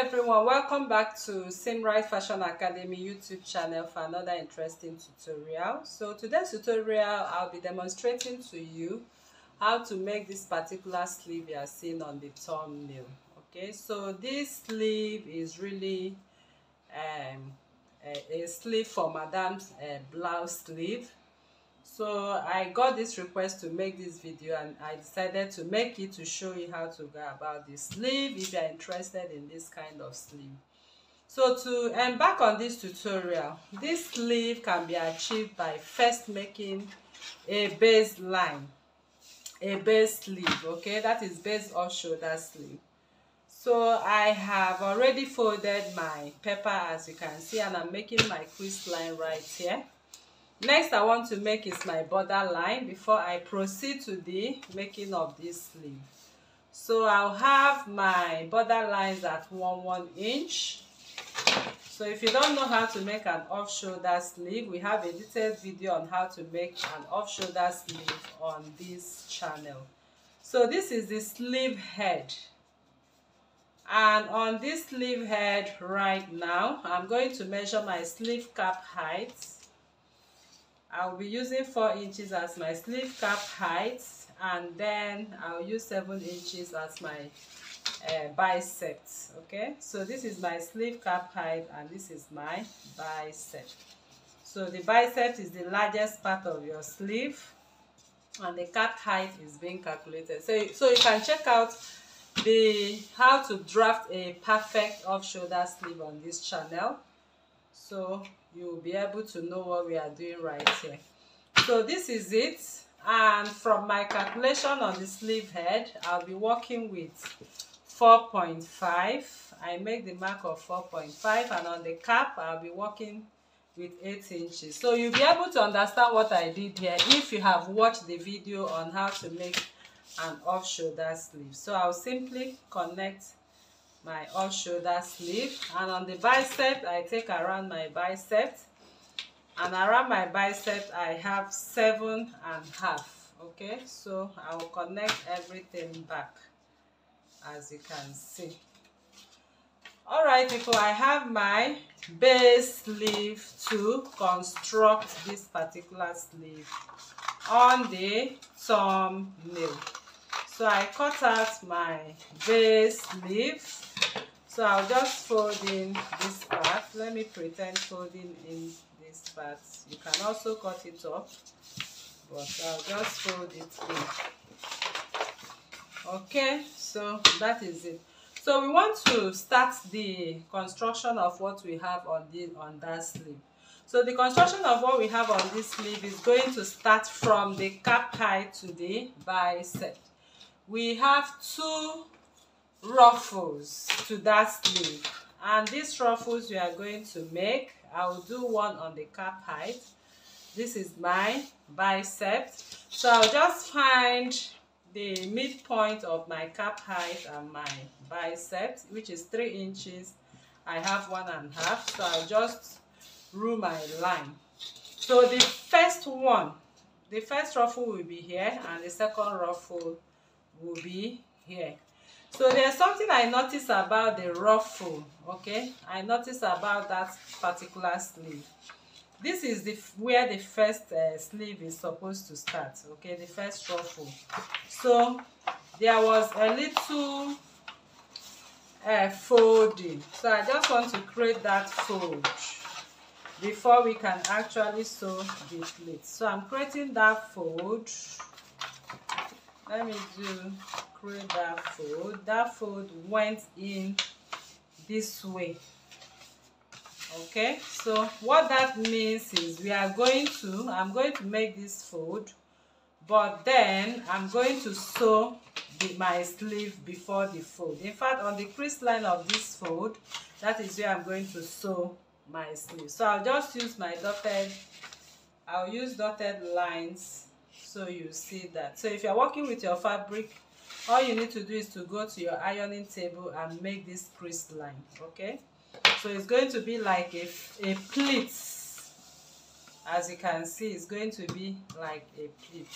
everyone, welcome back to Simright Fashion Academy YouTube channel for another interesting tutorial. So today's tutorial, I'll be demonstrating to you how to make this particular sleeve you are seeing on the thumbnail. Okay, so this sleeve is really a sleeve for Madam's blouse sleeve. So I got this request to make this video and I decided to make it to show you how to go about this sleeve if you are interested in this kind of sleeve. So to embark on this tutorial, this sleeve can be achieved by first making a base line, a base sleeve, okay, that is base off shoulder sleeve. So I have already folded my paper, as you can see, and I'm making my crease line right here. Next I want to make is my border line before I proceed to the making of this sleeve. So I'll have my border lines at 1 inch. So if you don't know how to make an off shoulder sleeve, we have a detailed video on how to make an off shoulder sleeve on this channel. So this is the sleeve head, and on this sleeve head right now I'm going to measure my sleeve cap height. I'll be using 4 inches as my sleeve cap height, and then I'll use 7 inches as my biceps. Okay, so this is my sleeve cap height and this is my bicep. So the bicep is the largest part of your sleeve and the cap height is being calculated. So you can check out how to draft a perfect off shoulder sleeve on this channel. So you will be able to know what we are doing right here. So this is it, and from my calculation on the sleeve head, I'll be working with 4.5. I make the mark of 4.5, and on the cap I'll be working with 8 inches. So you'll be able to understand what I did here if you have watched the video on how to make an off shoulder sleeve. So I'll simply connect my off shoulder sleeve, and on the bicep I take around my bicep, and around my bicep I have 7.5. okay, so I will connect everything back, as you can see. All right people, I have my base sleeve to construct this particular sleeve on the thumbnail. So I cut out my base sleeve. So I'll just fold in this part. Let me pretend folding in this part. You can also cut it up, but I'll just fold it in. Okay, so that is it. So we want to start the construction of what we have on that sleeve. So the construction of what we have on this sleeve is going to start from the cap height to the bicep. We have 2 ruffles to that sleeve, and these ruffles we are going to make, I will do one on the cap height. This is my bicep, so I'll just find the midpoint of my cap height and my biceps, which is 3 inches. I have 1.5, so I'll just rule my line. So the first ruffle will be here, and the second ruffle will be here. So there's something I noticed about the ruffle. Okay, I noticed about that particular sleeve. This is where the first sleeve is supposed to start. Okay, the first ruffle. So there was a little folding, so I just want to create that fold before we can actually sew the pleats. So I'm creating that fold. Let me create that fold. That fold went in this way. Okay, so what that means is I'm going to make this fold, but then I'm going to sew my sleeve before the fold. In fact, on the crease line of this fold, that is where I'm going to sew my sleeve. So I'll just use my dotted lines, so you see that. So if you're working with your fabric, all you need to do is to go to your ironing table and make this crease line. Okay, so it's going to be like a pleat. As you can see, it's going to be like a pleat.